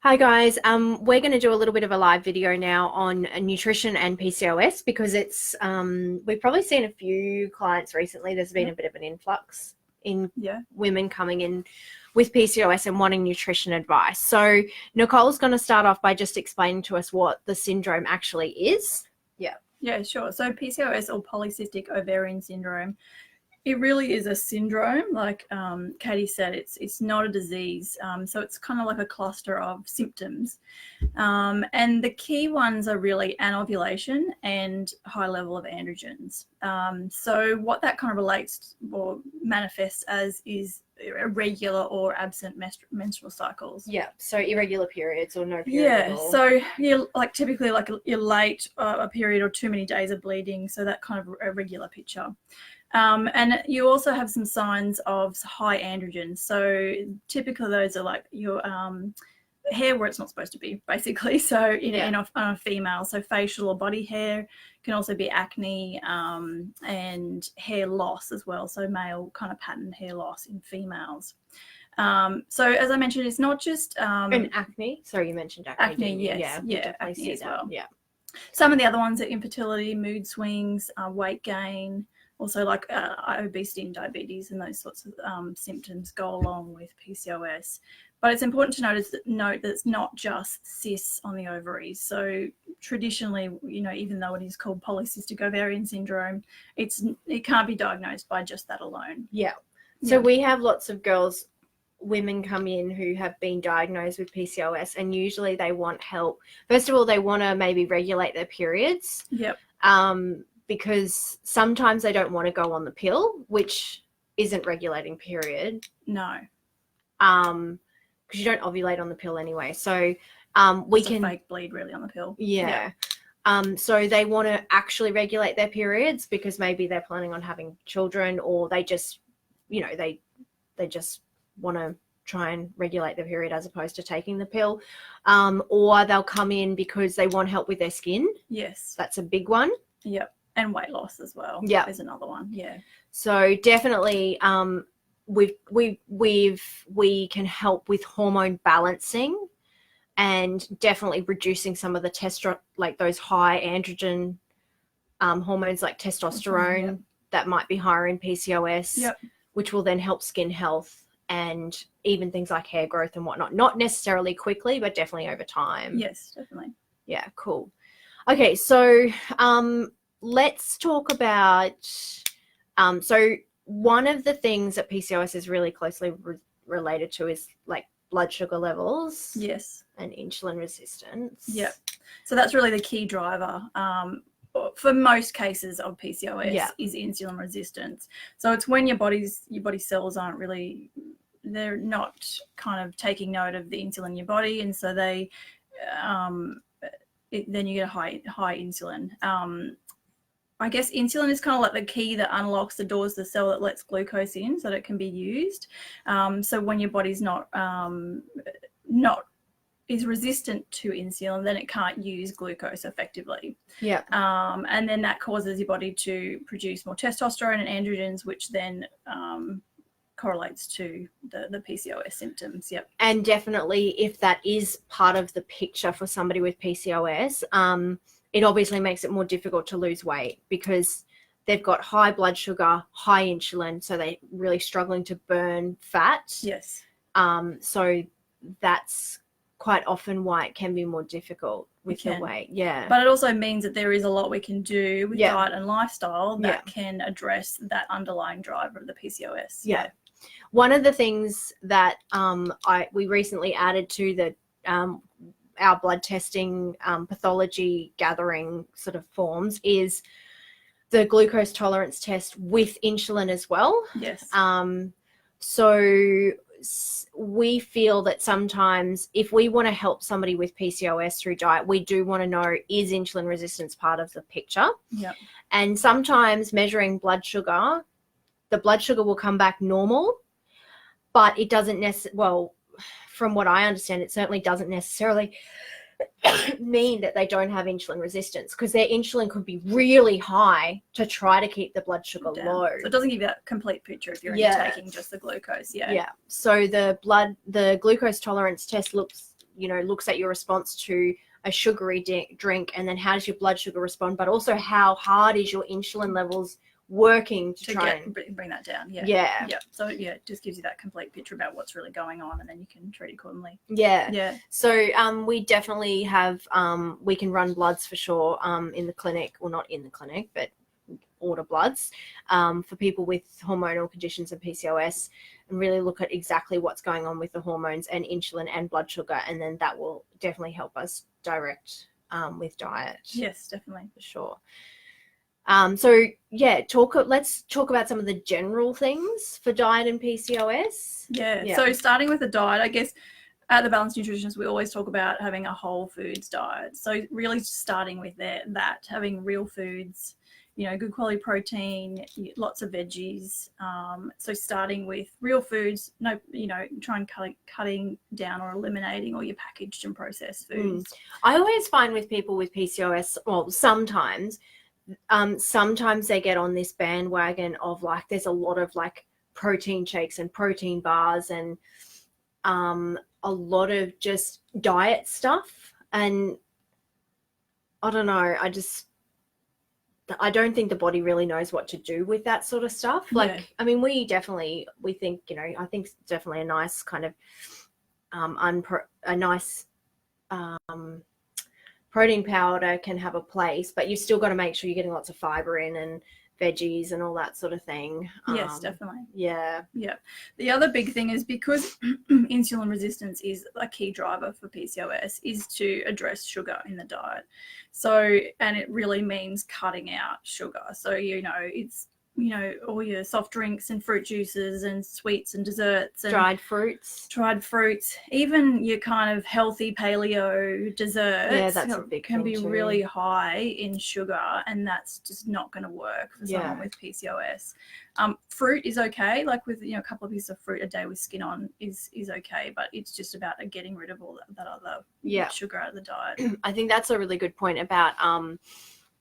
Hi guys, we're going to do a little bit of a live video now on nutrition and PCOS because we've probably seen a few clients recently. There's been a bit of an influx in women coming in with PCOS and wanting nutrition advice. So Nicole's going to start off by just explaining to us what the syndrome actually is. Yeah, sure. So PCOS, or polycystic ovarian syndrome, it really is a syndrome. Like Katie said, it's not a disease. So it's kind of like a cluster of symptoms. And the key ones are really anovulation and high level of androgens. So what that kind of relates or manifests as is irregular or absent menstrual cycles. Yeah, so irregular periods or no period at all. So you're like typically like you're late a period or too many days of bleeding. So that kind of irregular picture. And you also have some signs of high androgens. So typically those are like your hair where it's not supposed to be, basically. So in a female, so facial or body hair, can also be acne, and hair loss as well. So male kind of pattern hair loss in females. So as I mentioned, it's not just and acne. Sorry, you mentioned acne. Acne, yes, acne as well. Yeah. Some of the other ones are infertility, mood swings, weight gain. Also, like obesity and diabetes and those sorts of symptoms go along with PCOS. But it's important to note that it's not just cysts on the ovaries. So traditionally, even though it is called polycystic ovarian syndrome, it can't be diagnosed by just that alone. Yeah. So we have lots of women come in who have been diagnosed with PCOS, and usually they want help. First of all, they want to maybe regulate their periods. Yep. Because sometimes they don't want to go on the pill, which isn't regulating period. No. Because you don't ovulate on the pill anyway. So it's a fake bleed really on the pill. Yeah. So they want to actually regulate their periods because maybe they're planning on having children, or they just, they just want to try and regulate their period as opposed to taking the pill. Or they'll come in because they want help with their skin. Yes. That's a big one. Yep. And weight loss as well. Yeah, is another one. Yeah. So definitely, we can help with hormone balancing, and definitely reducing some of the like those high androgen hormones like testosterone that might be higher in PCOS, which will then help skin health and even things like hair growth and whatnot. Not necessarily quickly, but definitely over time. Yes, definitely. Yeah, cool. Okay, so let's talk about, so one of the things that PCOS is really closely related to is like blood sugar levels. Yes. And insulin resistance. Yep. So that's really the key driver for most cases of PCOS is insulin resistance. So it's when your body cells they're not kind of taking note of the insulin in your body, and so they then you get a high insulin. I guess insulin is kind of like the key that unlocks the doors to the cell that lets glucose in so that it can be used. So when your body's is resistant to insulin, then it can't use glucose effectively. Yeah. And then that causes your body to produce more testosterone and androgens, which then correlates to the PCOS symptoms. Yep. And definitely, if that is part of the picture for somebody with PCOS, it obviously makes it more difficult to lose weight because they've got high blood sugar, high insulin, so they're really struggling to burn fat. Yes. So that's quite often why it can be more difficult with the weight. Yeah. But it also means that there is a lot we can do with diet and lifestyle that can address that underlying driver of the PCOS. Yeah. One of the things that we recently added to our blood testing pathology gathering sort of forms is the glucose tolerance test with insulin as well. Yes. So we feel that sometimes if we want to help somebody with PCOS through diet, we do want to know, is insulin resistance part of the picture? Yeah. And sometimes measuring blood sugar, the blood sugar will come back normal, but it doesn't from what I understand, it certainly doesn't necessarily mean that they don't have insulin resistance, because their insulin could be really high to try to keep the blood sugar low. So it doesn't give you that complete picture if you're only taking just the glucose. Yeah. So the glucose tolerance test looks looks at your response to a sugary drink, and then how does your blood sugar respond, but also how hard is your insulin levels working to try and bring that down. Yeah. So it just gives you that complete picture about what's really going on, and then you can treat accordingly. So we definitely have we can run bloods for sure in the clinic, or not in the clinic, but order bloods for people with hormonal conditions and PCOS, and really look at exactly what's going on with the hormones and insulin and blood sugar, and then that will definitely help us direct with diet. Yes, definitely, for sure. Let's talk about some of the general things for diet and PCOS. So starting with the diet, I guess at the Balanced Nutritionist, we always talk about having a whole foods diet. So really starting with that, having real foods, good quality protein, lots of veggies. So starting with real foods, try and cutting down or eliminating all your packaged and processed foods. I always find with people with PCOS, well, sometimes they get on this bandwagon of like, there's a lot of like protein shakes and protein bars and a lot of just diet stuff. And I don't know, I don't think the body really knows what to do with that sort of stuff. I mean, we think, I think it's definitely a nice kind of protein powder can have a place, but you've still got to make sure you're getting lots of fiber in and veggies and all that sort of thing. Yes, definitely. Yeah. The other big thing is, because insulin resistance is a key driver for PCOS, is to address sugar in the diet. So, and it really means cutting out sugar. So, it's, all your soft drinks and fruit juices and sweets and desserts and dried fruits, even your kind of healthy paleo desserts. Yeah, that's a big can thing be too. really high in sugar, and that's just not going to work for someone with PCOS. Fruit is okay, like with a couple of pieces of fruit a day with skin on is okay, but it's just about getting rid of all that other sugar out of the diet. I think that's a really good point about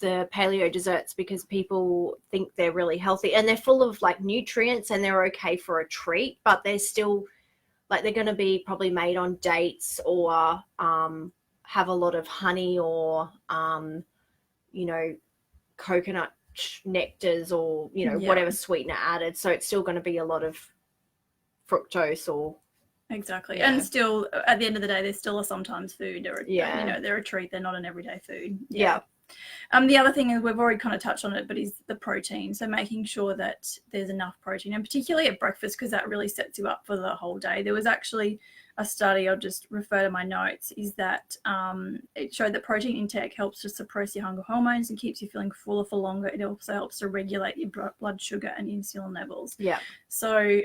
the paleo desserts, because people think they're really healthy and they're full of like nutrients and they're okay for a treat, but they're still like, they're going to be probably made on dates or have a lot of honey or coconut nectars or whatever sweetener added, so it's still going to be a lot of fructose or exactly. And still at the end of the day, they're still sometimes food, or they're a treat, they're not an everyday food. The other thing is, we've already kind of touched on it, but is the protein. So making sure that there's enough protein, and particularly at breakfast, because that really sets you up for the whole day. There was actually a study, I'll just refer to my notes, is that it showed that protein intake helps to suppress your hunger hormones and keeps you feeling fuller for longer. It also helps to regulate your blood sugar and insulin levels. So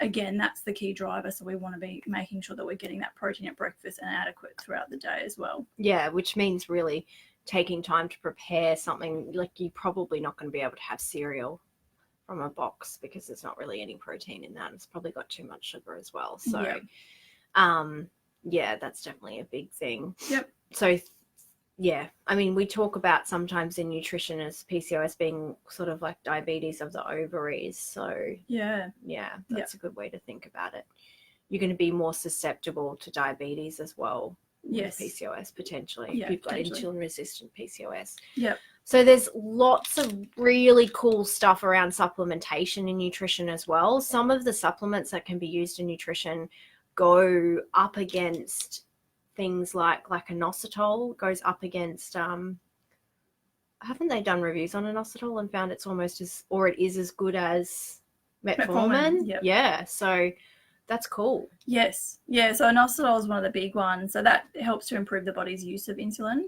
again, that's the key driver. So we want to be making sure that we're getting that protein at breakfast and adequate throughout the day as well. Which means really taking time to prepare something. Like, you're probably not going to be able to have cereal from a box because there's not really any protein in that. It's probably got too much sugar as well. So that's definitely a big thing. So I mean, we talk about sometimes in nutrition as PCOS being sort of like diabetes of the ovaries. So that's a good way to think about it. You're going to be more susceptible to diabetes as well. PCOS potentially. If you've got insulin resistant PCOS. So there's lots of really cool stuff around supplementation in nutrition as well. Some of the supplements that can be used in nutrition go up against things like inositol goes up against haven't they done reviews on inositol and found it's almost it is as good as metformin? So that's cool. So inositol is one of the big ones. So that helps to improve the body's use of insulin.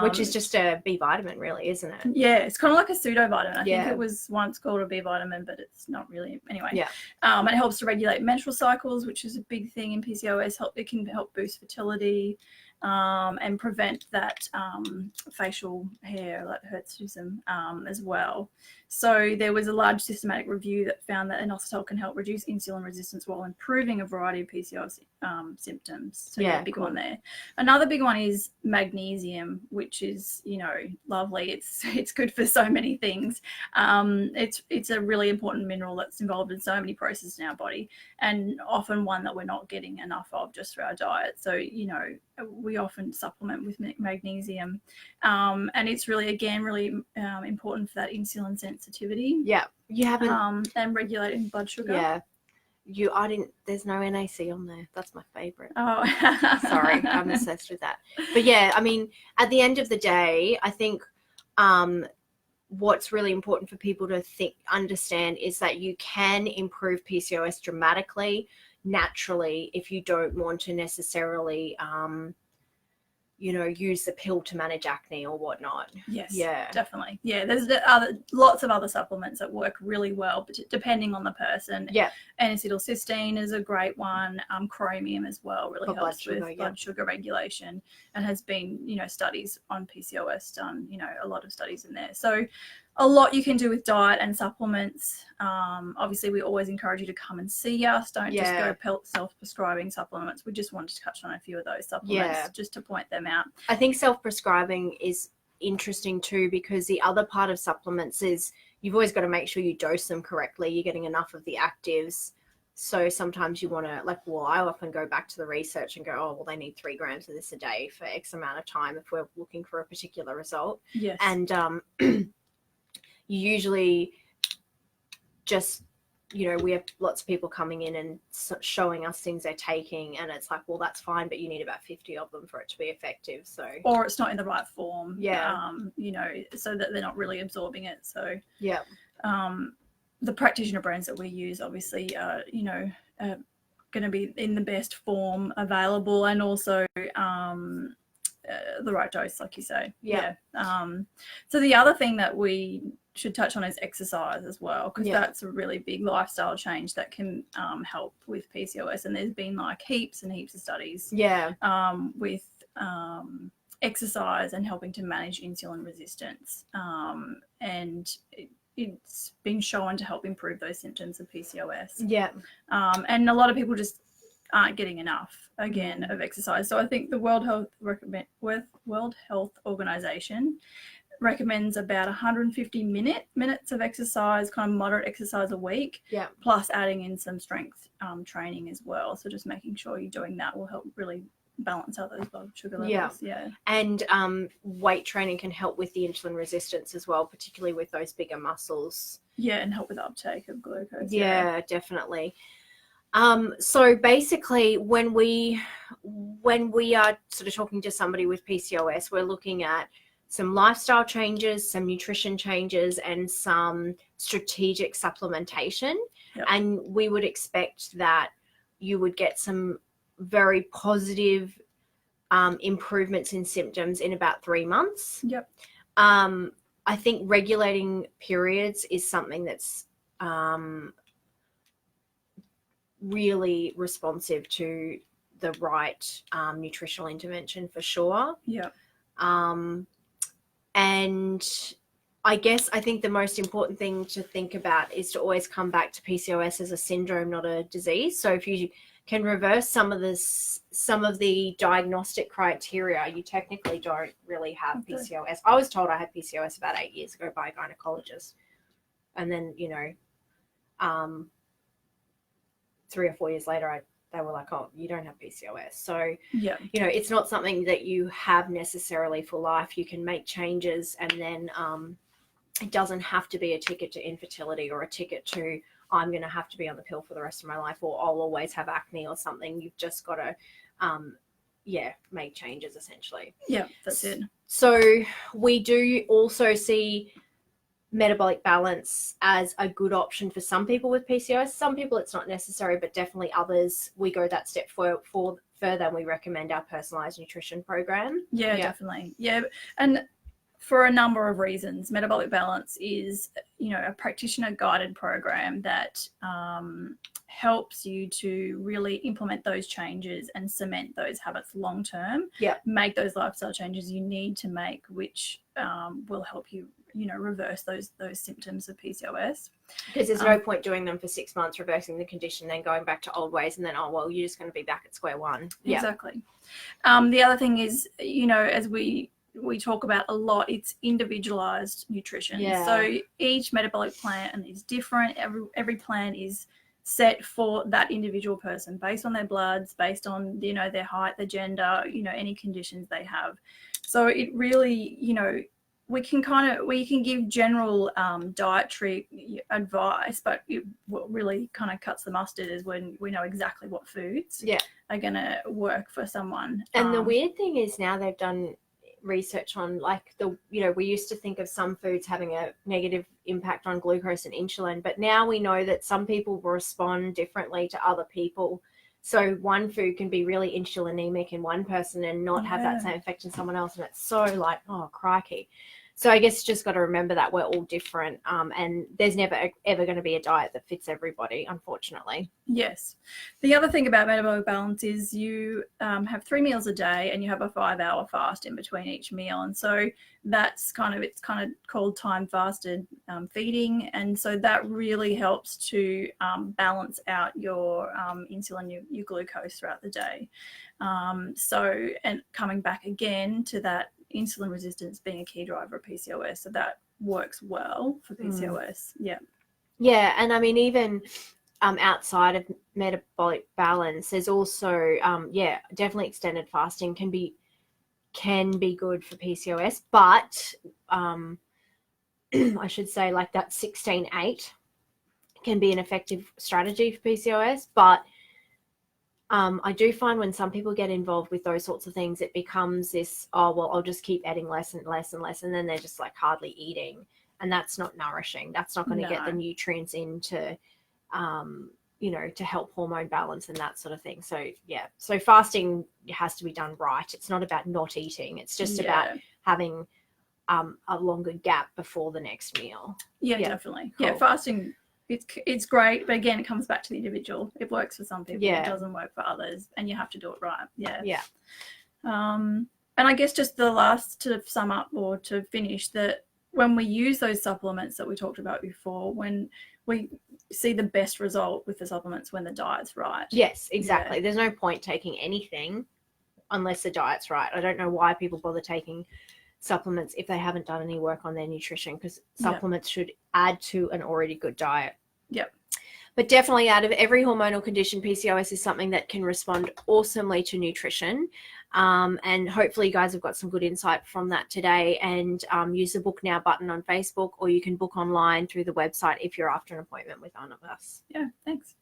Which is just a B vitamin, really, isn't it? It's kind of like a pseudo vitamin. I think it was once called a B vitamin, but it's not really. Anyway. And it helps to regulate menstrual cycles, which is a big thing in PCOS. It can help boost fertility. And prevent that facial hair, like hirsutism, as well. So there was a large systematic review that found that inositol can help reduce insulin resistance while improving variety of PCOS symptoms. So Yeah, big cool. one there. Another big one is magnesium, which is, you know, lovely. It's good for so many things. It's a really important mineral that's involved in so many processes in our body, and often one that we're not getting enough of just through our diet. So, you know, we often supplement with magnesium, and it's really, again, really important for that insulin sensitivity. Yeah, you haven't. And regulating blood sugar. Yeah, I didn't. There's no NAC on there. That's my favorite. Oh, Sorry, I'm obsessed with that. But yeah, I mean, at the end of the day, I think what's really important for people to understand is that you can improve PCOS dramatically, naturally, if you don't want to necessarily you know, use the pill to manage acne or whatnot. Yes, yeah, definitely. Yeah, there's lots of other supplements that work really well, but depending on the person. Yeah, N-acetylcysteine is a great one. Chromium as well really helps with blood sugar regulation, and has been, you know, studies on PCOS done, you know, a lot of studies in there. So a lot you can do with diet and supplements. Obviously, we always encourage you to come and see us. Don't just go self-prescribing supplements. We just wanted to touch on a few of those supplements just to point them out. I think self-prescribing is interesting too, because the other part of supplements is you've always got to make sure you dose them correctly. You're getting enough of the actives. So sometimes you want to, like, well, I often go back to the research and go, oh, well, they need 3 grams of this a day for X amount of time if we're looking for a particular result. Yes. And you usually just, you know, we have lots of people coming in and showing us things they're taking, and it's like, well, that's fine, but you need about 50 of them for it to be effective. So, or it's not in the right form. Yeah. You know, so that they're not really absorbing it. So yeah. The practitioner brands that we use obviously are, you know, going to be in the best form available, and also the right dose, like you say. Yeah. So the other thing that we should touch on is exercise as well, because that's a really big lifestyle change that can help with PCOS, and there's been like heaps and heaps of studies with exercise and helping to manage insulin resistance, and it's been shown to help improve those symptoms of PCOS. And a lot of people just aren't getting enough, again, of exercise. So I think the World Health Organization recommends about 150 minutes of exercise, kind of moderate exercise a week, plus adding in some strength training as well. So just making sure you're doing that will help really balance out those blood sugar levels. And weight training can help with the insulin resistance as well, particularly with those bigger muscles. And help with uptake of glucose. Definitely. So basically, when we are sort of talking to somebody with PCOS, we're looking at some lifestyle changes, some nutrition changes, and some strategic supplementation. And we would expect that you would get some very positive improvements in symptoms in about 3 months. I think regulating periods is something that's really responsive to the right nutritional intervention for sure. And I think the most important thing to think about is to always come back to PCOS as a syndrome, not a disease. So if you can reverse some of the diagnostic criteria, you technically don't really have PCOS. I was told I had PCOS about 8 years ago by a gynecologist, and then, you know, 3 or 4 years later, they were like, oh, you don't have PCOS. So, you know, it's not something that you have necessarily for life. You can make changes, and then it doesn't have to be a ticket to infertility or a ticket to, I'm going to have to be on the pill for the rest of my life, or I'll always have acne or something. You've just got to, make changes essentially. That's it. So we do also see metabolic balance as a good option for some people with PCOS. Some people it's not necessary, but definitely others, we go that step further and we recommend our personalized nutrition program. Definitely. And for a number of reasons, metabolic balance is, you know, a practitioner guided program that helps you to really implement those changes and cement those habits long term. Make those lifestyle changes you need to make, which will help you reverse those symptoms of PCOS. Because there's no point doing them for 6 months, reversing the condition, then going back to old ways, and then, you're just going to be back at square one. Exactly. The other thing is, as we talk about a lot, it's individualized nutrition. Yeah. So each metabolic plan is different. Every plan is set for that individual person based on their bloods, based on, their height, their gender, any conditions they have. So it really, we can give general dietary advice, but what really kind of cuts the mustard is when we know exactly what foods are going to work for someone. And the weird thing is now they've done research on, like, we used to think of some foods having a negative impact on glucose and insulin, but now we know that some people will respond differently to other people. So one food can be really insulinemic in one person and not have that same effect in someone else, and it's so like, oh crikey. So I guess just got to remember that we're all different, and there's never ever going to be a diet that fits everybody, unfortunately. Yes. The other thing about metabolic balance is you have 3 meals a day and you have a 5-hour fast in between each meal. And so it's kind of called time fasted feeding. And so that really helps to balance out your insulin, your glucose throughout the day. And coming back again to that, insulin resistance being a key driver of PCOS. So that works well for PCOS. Yeah. And I mean, even outside of metabolic balance, there's also, definitely extended fasting can be good for PCOS, but I should say, like, that 16-8 can be an effective strategy for PCOS, but I do find when some people get involved with those sorts of things, it becomes this, I'll just keep adding less and less and less, and then they're just like hardly eating, and that's not nourishing. That's not going to get the nutrients into, to help hormone balance and that sort of thing. So fasting has to be done right. It's not about not eating. It's just about having a longer gap before the next meal. Yeah, definitely. Cool. Yeah, fasting, it's great, but again, it comes back to the individual. It works for some people, it doesn't work for others, and you have to do it right. And I guess just the last, to sum up or to finish, that when we use those supplements that we talked about before, when we see the best result with the supplements when the diet's right. Yes, exactly. There's no point taking anything unless the diet's right. I don't know why people bother taking supplements if they haven't done any work on their nutrition, because supplements should add to an already good diet. But definitely, out of every hormonal condition, PCOS is something that can respond awesomely to nutrition. And hopefully you guys have got some good insight from that today, and use the Book Now button on Facebook, or you can book online through the website if you're after an appointment with one of us. Yeah, thanks.